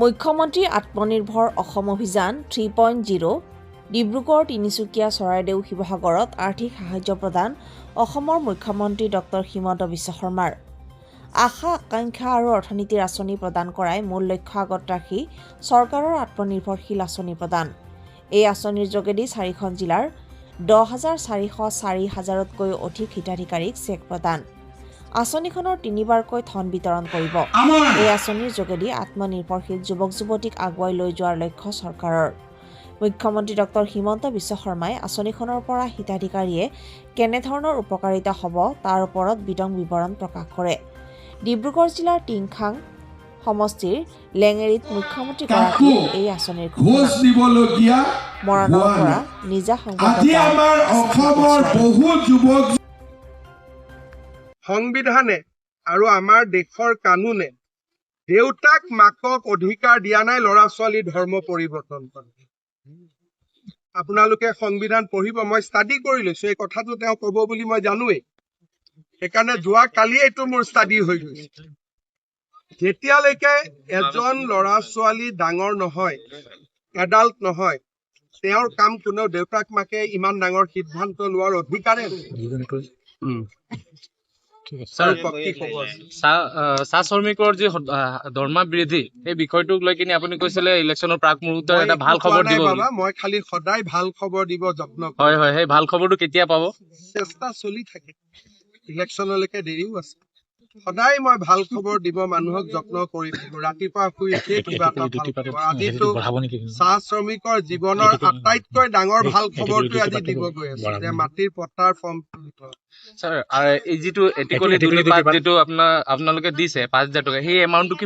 মুখ্যমন্ত্ৰী আত্মনিৰ্ভৰ অসম অভিযান 3.0 ডিব্ৰুগড় তিনিচুকীয়া চৰাইদেউ শিৱসাগৰত আৰ্থিক সাহায্য প্ৰদান অসমৰ মুখ্যমন্ত্ৰী ডক্টৰ হিমন্ত বিশ্ব শৰ্মাৰ আশা আকাংক্ষা আৰু অৰ্থনীতিৰ আঁচনি প্ৰদান কৰাই মূল লক্ষ্য আগত ৰাখি চৰকাৰৰ আত্মনিৰ্ভৰশীল আঁচনি প্ৰদান। এই আঁচনিৰ যোগেদি 4খন জিলাৰ 10,404,000তকৈ অধিক হিতাধিকাৰীক চেক প্ৰদান। আঁচনিখনৰ 3বাৰকৈ ধন বিতৰণ কৰিব। এই আঁচনিৰ যোগেদি আত্মনিৰ্ভৰশীল যুৱক-যুৱতীক আগুৱাই লৈ যোৱাৰ লক্ষ্য চৰকাৰৰ। মুখ্যমন্ত্ৰী ডক্টৰ হিমন্ত বিশ্ব শৰ্মাই আঁচনিখনৰ পৰা হিতাধিকাৰীয়ে কেনেধৰণৰ উপকাৰিতা হ'ব তাৰ ওপৰত বিতং বিৱৰণ প্ৰকাশ কৰে। ডিব্ৰুগড় জিলাৰ টিংখাং সমষ্টিৰ লেঙেৰীত মুখ্যমন্ত্ৰীগৰাকীয়ে এই আঁচনিৰ মৰাণৰ পৰা নিজা সংবিধানে আৰু আমাৰ দেশৰ কানুনে দেউতাক মাকক অধিকাৰ দিয়া নাই ল'ৰা ছোৱালী ধৰ্ম পৰিৱৰ্তন কৰে। আপোনালোকে সংবিধান পঢ়িব, মই ষ্টাডি কৰি লৈছো, এই কথাটো তেওঁ ক'ব বুলি মই জানোৱেই, সেইকাৰণে যোৱা কালি এইটো মোৰ ষ্টাডি হৈ গৈছে। যেতিয়ালৈকে এজন ল'ৰা ছোৱালী ডাঙৰ নহয়, এডাল্ট নহয়, তেওঁৰ কাম কোনেও দেউতাক মাকে ইমান ডাঙৰ সিদ্ধান্ত লোৱাৰ অধিকাৰে চাহ শ্ৰমিকৰ যি দৰমহা বৃদ্ধি এই বিষয়টোক লৈ কিনে আপুনি কৈছিলে ইলেকশ্যনৰ প্ৰাক মুহূৰ্তত এটা ভাল খবৰ দিব। মই খালি সদায় ভাল খবৰ দিব যত্ন কৰোঁ। হয় হয়, সেই ভাল খবৰটো কেতিয়া পাব? চেষ্টা চলি থাকে, ইলেকশ্যনলৈকে দেৰিও আছে। সদায় মই ভাল খবৰ দিব মানুহক যত্ন কৰি থাকো। ৰাতিপুৱা শুই উঠিয়ে কিবা এটা ভাল খবৰ। আজিতো চাহ শ্ৰমিকৰ জীৱনৰ আটাইতকৈ ডাঙৰ ভাল খবৰটো আজি দিব গৈ আছো যে মাটিৰ পট্টাৰ ফৰ্ম। ছাৰ, এই যিটো এটিকলি যিটো আপোনালোকে দিছে 5,000 টকা, সেই এমাউণ্টটো কি